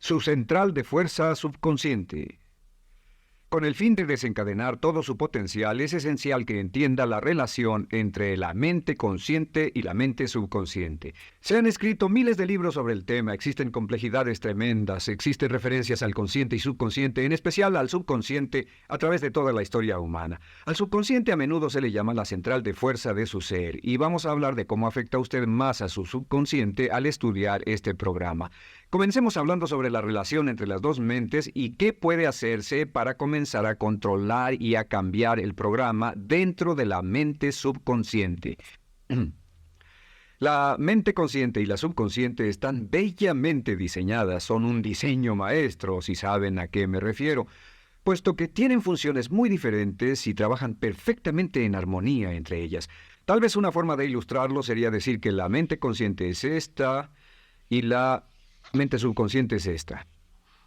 su central de fuerza subconsciente. Con el fin de desencadenar todo su potencial, es esencial que entienda la relación entre la mente consciente y la mente subconsciente. Se han escrito miles de libros sobre el tema, existen complejidades tremendas, existen referencias al consciente y subconsciente, en especial al subconsciente, a través de toda la historia humana. Al subconsciente a menudo se le llama la central de fuerza de su ser, y vamos a hablar de cómo afecta a usted más a su subconsciente al estudiar este programa. Comencemos hablando sobre la relación entre las dos mentes y qué puede hacerse para comenzar a controlar y a cambiar el programa dentro de la mente subconsciente. La mente consciente y la subconsciente están bellamente diseñadas, son un diseño maestro, si saben a qué me refiero, puesto que tienen funciones muy diferentes y trabajan perfectamente en armonía entre ellas. Tal vez una forma de ilustrarlo sería decir que la mente consciente es esta y la mente subconsciente es esta.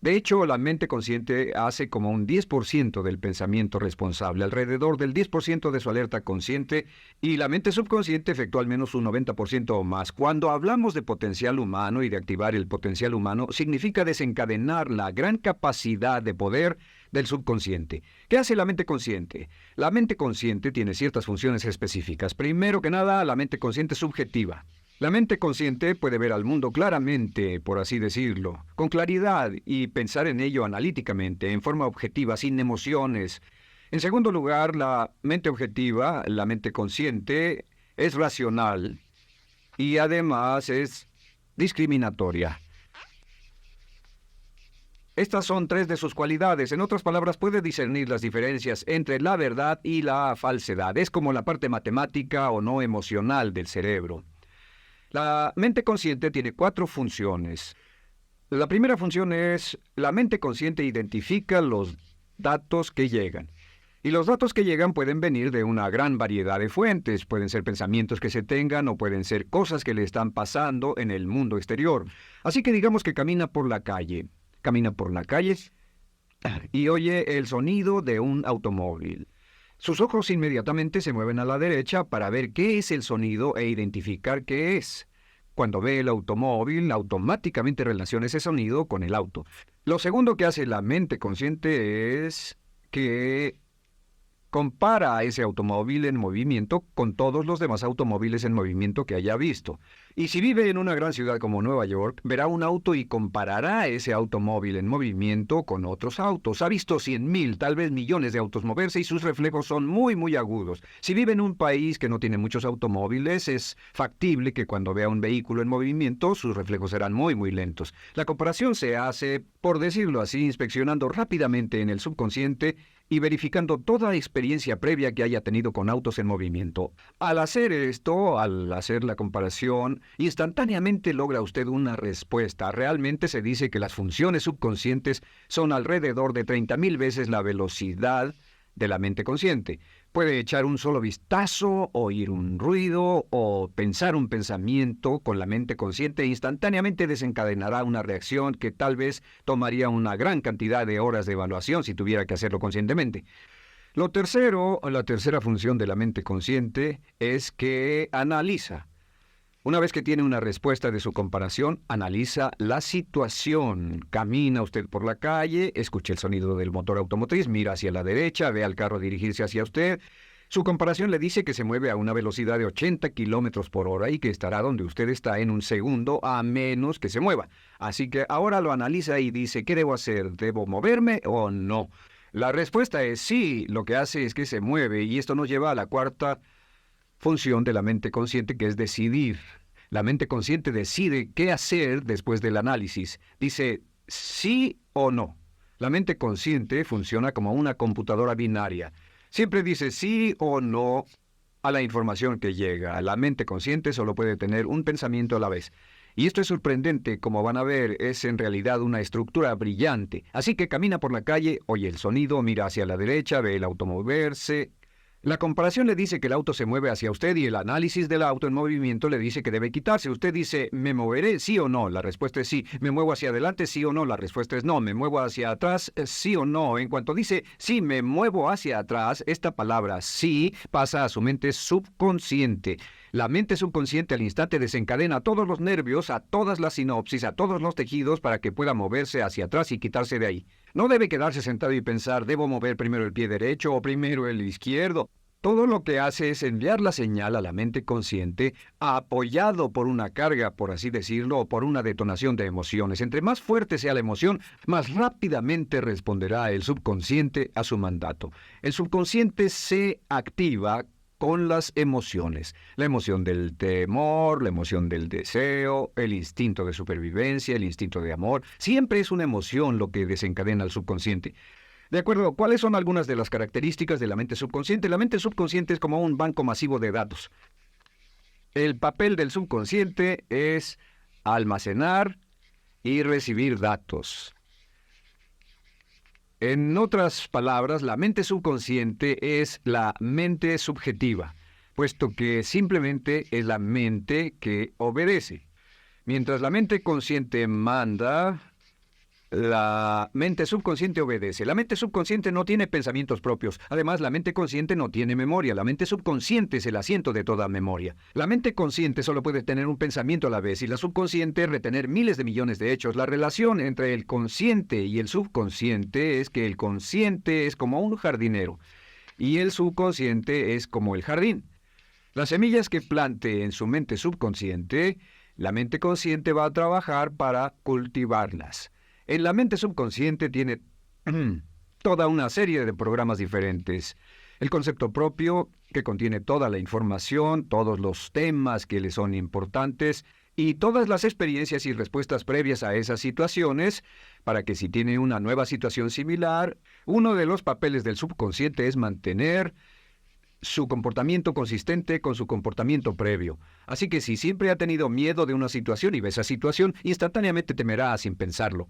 De hecho, la mente consciente hace como un 10% del pensamiento responsable, alrededor del 10% de su alerta consciente, y la mente subconsciente efectúa al menos un 90% o más. Cuando hablamos de potencial humano y de activar el potencial humano, significa desencadenar la gran capacidad de poder del subconsciente. ¿Qué hace la mente consciente? La mente consciente tiene ciertas funciones específicas. Primero que nada, la mente consciente es subjetiva. La mente consciente puede ver al mundo claramente, por así decirlo, con claridad y pensar en ello analíticamente, en forma objetiva, sin emociones. En segundo lugar, la mente objetiva, la mente consciente, es racional y además es discriminatoria. Estas son tres de sus cualidades. En otras palabras, puede discernir las diferencias entre la verdad y la falsedad. Es como la parte matemática o no emocional del cerebro. La mente consciente tiene 4 funciones. La primera función es, la mente consciente identifica los datos que llegan. Y los datos que llegan pueden venir de una gran variedad de fuentes. Pueden ser pensamientos que se tengan o pueden ser cosas que le están pasando en el mundo exterior. Así que digamos que camina por la calle. Camina por la calle y oye el sonido de un automóvil. Sus ojos inmediatamente se mueven a la derecha para ver qué es el sonido e identificar qué es. Cuando ve el automóvil, automáticamente relaciona ese sonido con el auto. Lo segundo que hace la mente consciente es que compara a ese automóvil en movimiento con todos los demás automóviles en movimiento que haya visto. Y si vive en una gran ciudad como Nueva York, verá un auto y comparará ese automóvil en movimiento con otros autos. Ha visto 100,000, tal vez millones de autos moverse y sus reflejos son muy agudos. Si vive en un país que no tiene muchos automóviles, es factible que cuando vea un vehículo en movimiento, sus reflejos serán muy lentos. La comparación se hace, por decirlo así, inspeccionando rápidamente en el subconsciente y verificando toda experiencia previa que haya tenido con autos en movimiento. Al hacer esto, al hacer la comparación, instantáneamente logra usted una respuesta. Realmente se dice que las funciones subconscientes son alrededor de 30,000 veces la velocidad de la mente consciente. Puede echar un solo vistazo, oír un ruido o pensar un pensamiento con la mente consciente e instantáneamente desencadenará una reacción que tal vez tomaría una gran cantidad de horas de evaluación si tuviera que hacerlo conscientemente. La tercera función de la mente consciente es que analiza. Una vez que tiene una respuesta de su comparación, analiza la situación. Camina usted por la calle, escucha el sonido del motor automotriz, mira hacia la derecha, ve al carro dirigirse hacia usted. Su comparación le dice que se mueve a una velocidad de 80 kilómetros por hora y que estará donde usted está en un segundo a menos que se mueva. Así que ahora lo analiza y dice, ¿qué debo hacer? ¿Debo moverme o no? La respuesta es sí, lo que hace es que se mueve y esto nos lleva a la cuarta función de la mente consciente, que es decidir. La mente consciente decide qué hacer después del análisis. Dice sí o no. La mente consciente funciona como una computadora binaria. Siempre dice sí o no a la información que llega. La mente consciente solo puede tener un pensamiento a la vez. Y esto es sorprendente, como van a ver, es en realidad una estructura brillante. Así que camina por la calle, oye el sonido, mira hacia la derecha, ve el auto moverse. La comparación le dice que el auto se mueve hacia usted y el análisis del auto en movimiento le dice que debe quitarse. Usted dice, ¿me moveré? ¿Sí o no? La respuesta es sí. ¿Me muevo hacia adelante? ¿Sí o no? La respuesta es no. ¿Me muevo hacia atrás? ¿Sí o no? En cuanto dice, sí, me muevo hacia atrás, esta palabra sí pasa a su mente subconsciente. La mente subconsciente al instante desencadena a todos los nervios, a todas las sinapsis, a todos los tejidos para que pueda moverse hacia atrás y quitarse de ahí. No debe quedarse sentado y pensar, ¿debo mover primero el pie derecho o primero el izquierdo? Todo lo que hace es enviar la señal a la mente consciente, apoyado por una carga, por así decirlo, o por una detonación de emociones. Entre más fuerte sea la emoción, más rápidamente responderá el subconsciente a su mandato. El subconsciente se activa con las emociones. La emoción del temor, la emoción del deseo, el instinto de supervivencia, el instinto de amor. Siempre es una emoción lo que desencadena al subconsciente. De acuerdo, ¿cuáles son algunas de las características de la mente subconsciente? La mente subconsciente es como un banco masivo de datos. El papel del subconsciente es almacenar y recibir datos. En otras palabras, la mente subconsciente es la mente subjetiva, puesto que simplemente es la mente que obedece. Mientras la mente consciente manda, la mente subconsciente obedece. La mente subconsciente no tiene pensamientos propios. Además, la mente consciente no tiene memoria. La mente subconsciente es el asiento de toda memoria. La mente consciente solo puede tener un pensamiento a la vez y la subconsciente retener miles de millones de hechos. La relación entre el consciente y el subconsciente es que el consciente es como un jardinero y el subconsciente es como el jardín. Las semillas que plante en su mente subconsciente, la mente consciente va a trabajar para cultivarlas. En la mente subconsciente tiene toda una serie de programas diferentes. El concepto propio, que contiene toda la información, todos los temas que le son importantes y todas las experiencias y respuestas previas a esas situaciones, para que si tiene una nueva situación similar, uno de los papeles del subconsciente es mantener su comportamiento consistente con su comportamiento previo. Así que si siempre ha tenido miedo de una situación y ve esa situación, instantáneamente temerá sin pensarlo.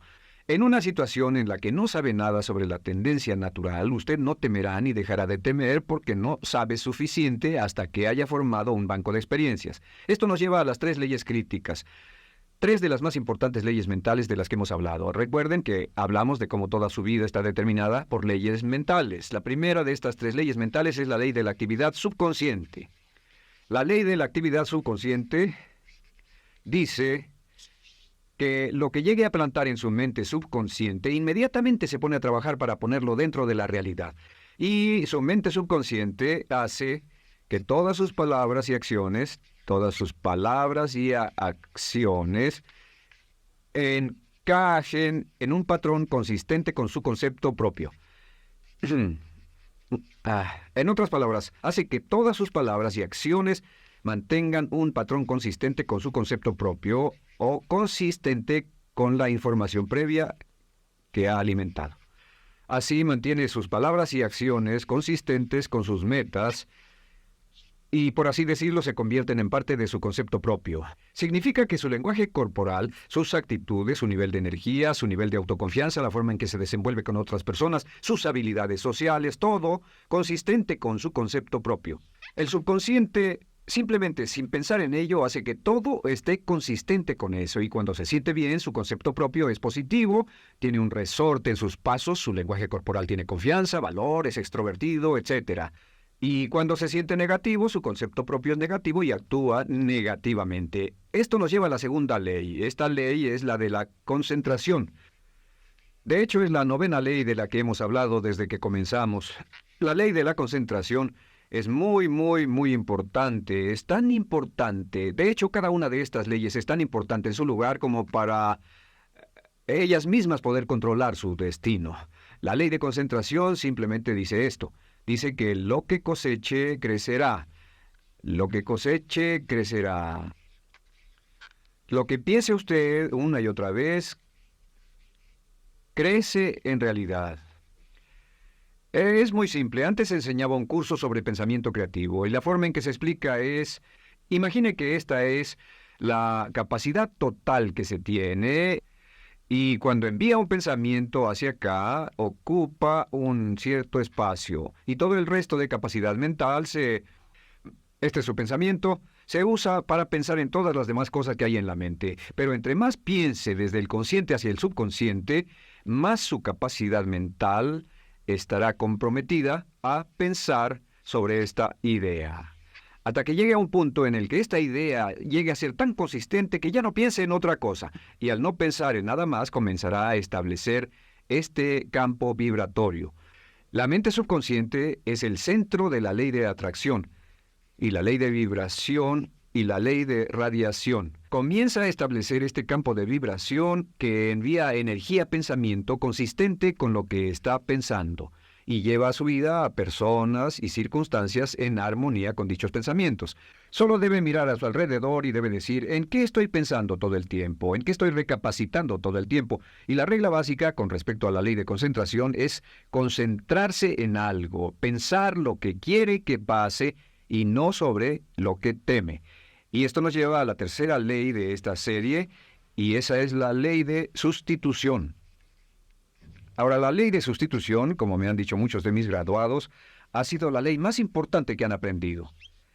En una situación en la que no sabe nada sobre la tendencia natural, usted no temerá ni dejará de temer porque no sabe suficiente hasta que haya formado un banco de experiencias. Esto nos lleva a las 3 leyes críticas. 3 de las más importantes leyes mentales de las que hemos hablado. Recuerden que hablamos de cómo toda su vida está determinada por leyes mentales. La primera de estas 3 leyes mentales es la ley de la actividad subconsciente. La ley de la actividad subconsciente dice que lo que llegue a plantar en su mente subconsciente inmediatamente se pone a trabajar para ponerlo dentro de la realidad. Y su mente subconsciente hace que todas sus palabras y acciones, encajen en un patrón consistente con su concepto propio. En otras palabras, hace que todas sus palabras y acciones mantengan un patrón consistente con su concepto propio o consistente con la información previa que ha alimentado. Así mantiene sus palabras y acciones consistentes con sus metas y, por así decirlo, se convierten en parte de su concepto propio. Significa que su lenguaje corporal, sus actitudes, su nivel de energía, su nivel de autoconfianza, la forma en que se desenvuelve con otras personas, sus habilidades sociales, todo consistente con su concepto propio. El subconsciente, simplemente sin pensar en ello, hace que todo esté consistente con eso y cuando se siente bien, su concepto propio es positivo, tiene un resorte en sus pasos, su lenguaje corporal tiene confianza, valor, es extrovertido, etc. Y cuando se siente negativo, su concepto propio es negativo y actúa negativamente. Esto nos lleva a la segunda ley. Esta ley es la de la concentración. De hecho, es la 9ª ley de la que hemos hablado desde que comenzamos. La ley de la concentración es muy importante. Es tan importante. De hecho, cada una de estas leyes es tan importante en su lugar como para ellas mismas poder controlar su destino. La ley de concentración simplemente dice esto. Dice que lo que coseche, crecerá. Lo que coseche, crecerá. Lo que piense usted una y otra vez, crece en realidad. Es muy simple. Antes enseñaba un curso sobre pensamiento creativo y la forma en que se explica es, imagine que esta es la capacidad total que se tiene y cuando envía un pensamiento hacia acá, ocupa un cierto espacio y todo el resto de capacidad mental este es su pensamiento, se usa para pensar en todas las demás cosas que hay en la mente. Pero entre más piense desde el consciente hacia el subconsciente, más su capacidad mental estará comprometida a pensar sobre esta idea. hasta que llegue a un punto en el que esta idea llegue a ser tan consistente que ya no piense en otra cosa, y al no pensar en nada más comenzará a establecer este campo vibratorio. La mente subconsciente es el centro de la ley de atracción, y la ley de vibración y la ley de radiación. Comienza a establecer este campo de vibración que envía energía-pensamiento consistente con lo que está pensando, y lleva a su vida a personas y circunstancias en armonía con dichos pensamientos. Solo debe mirar a su alrededor y debe decir, ¿en qué estoy pensando todo el tiempo? ¿En qué estoy recapacitando todo el tiempo? Y la regla básica con respecto a la ley de concentración es concentrarse en algo, pensar lo que quiere que pase y no sobre lo que teme. Y esto nos lleva a la tercera ley de esta serie, y esa es la ley de sustitución. Ahora, la ley de sustitución, como me han dicho muchos de mis graduados, ha sido la ley más importante que han aprendido.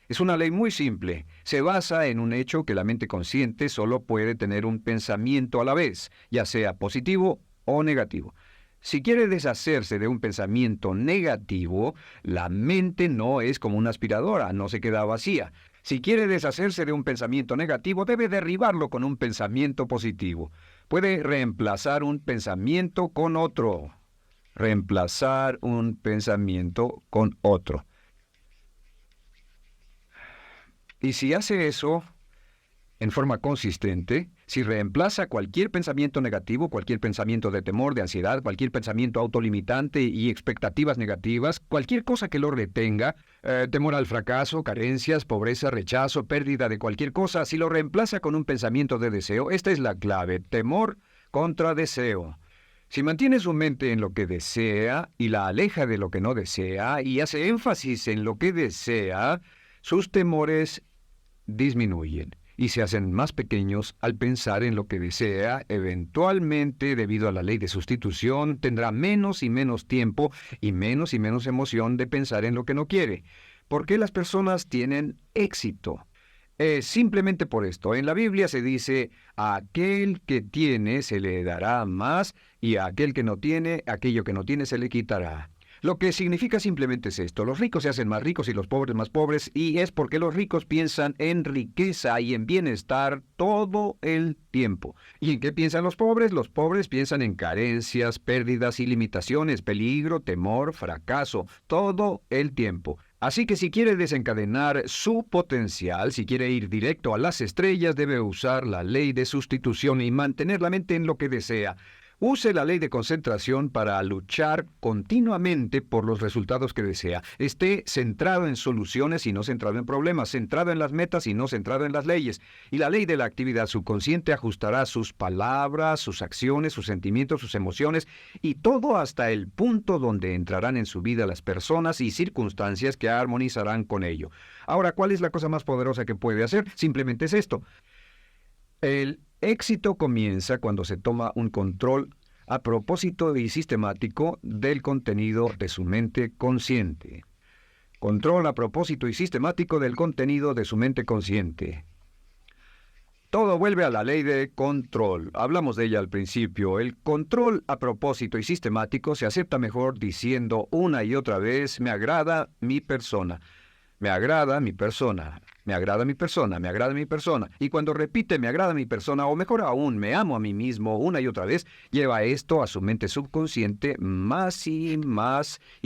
Es una ley muy simple. Se basa en un hecho que la mente consciente solo puede tener un pensamiento a la vez, ya sea positivo o negativo. Si quiere deshacerse de un pensamiento negativo, la mente no es como una aspiradora, no se queda vacía. Si quiere deshacerse de un pensamiento negativo, debe derribarlo con un pensamiento positivo. Puede reemplazar un pensamiento con otro. Reemplazar un pensamiento con otro. Y si hace eso en forma consistente, si reemplaza cualquier pensamiento negativo, cualquier pensamiento de temor, de ansiedad, cualquier pensamiento autolimitante y expectativas negativas, cualquier cosa que lo retenga, temor al fracaso, carencias, pobreza, rechazo, pérdida de cualquier cosa, si lo reemplaza con un pensamiento de deseo, esta es la clave: temor contra deseo. Si mantiene su mente en lo que desea y la aleja de lo que no desea y hace énfasis en lo que desea, sus temores disminuyen y se hacen más pequeños al pensar en lo que desea. Eventualmente, debido a la ley de sustitución, tendrá menos y menos tiempo y menos emoción de pensar en lo que no quiere. ¿Por qué las personas tienen éxito? Simplemente por esto. En la Biblia se dice, a aquel que tiene se le dará más, y a aquel que no tiene, aquello que no tiene se le quitará. Lo que significa simplemente es esto: los ricos se hacen más ricos y los pobres más pobres, y es porque los ricos piensan en riqueza y en bienestar todo el tiempo. ¿Y en qué piensan los pobres? Los pobres piensan en carencias, pérdidas y limitaciones, peligro, temor, fracaso, todo el tiempo. Así que si quiere desencadenar su potencial, si quiere ir directo a las estrellas, debe usar la ley de sustitución y mantener la mente en lo que desea. Use la ley de concentración para luchar continuamente por los resultados que desea. Esté centrado en soluciones y no centrado en problemas, centrado en las metas y no centrado en las leyes. Y la ley de la actividad subconsciente ajustará sus palabras, sus acciones, sus sentimientos, sus emociones y todo hasta el punto donde entrarán en su vida las personas y circunstancias que armonizarán con ello. Ahora, ¿cuál es la cosa más poderosa que puede hacer? Simplemente es esto. El éxito comienza cuando se toma un control a propósito y sistemático del contenido de su mente consciente. Control a propósito y sistemático del contenido de su mente consciente. Todo vuelve a la ley de control. Hablamos de ella al principio. El control a propósito y sistemático se acepta mejor diciendo una y otra vez: me agrada mi persona. Me agrada mi persona, me agrada mi persona, me agrada mi persona. Y cuando repite me agrada mi persona, o mejor aún, me amo a mí mismo una y otra vez, lleva esto a su mente subconsciente más y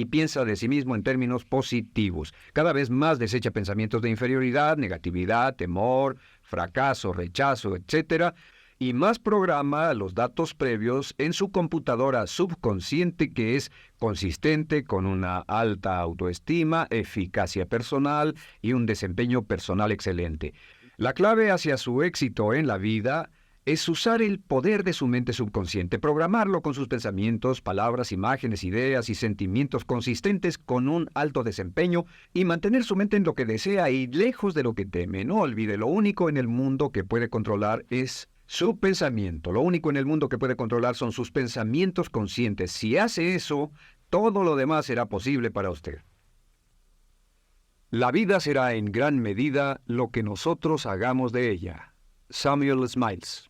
piensa de sí mismo en términos positivos. Cada vez más desecha pensamientos de inferioridad, negatividad, temor, fracaso, rechazo, etc., y más programa los datos previos en su computadora subconsciente, que es consistente con una alta autoestima, eficacia personal y un desempeño personal excelente. La clave hacia su éxito en la vida es usar el poder de su mente subconsciente, programarlo con sus pensamientos, palabras, imágenes, ideas y sentimientos consistentes con un alto desempeño, y mantener su mente en lo que desea y lejos de lo que teme. No olvide, lo único en el mundo que puede controlar es su pensamiento. Lo único en el mundo que puede controlar son sus pensamientos conscientes. Si hace eso, todo lo demás será posible para usted. La vida será en gran medida lo que nosotros hagamos de ella. Samuel Smiles.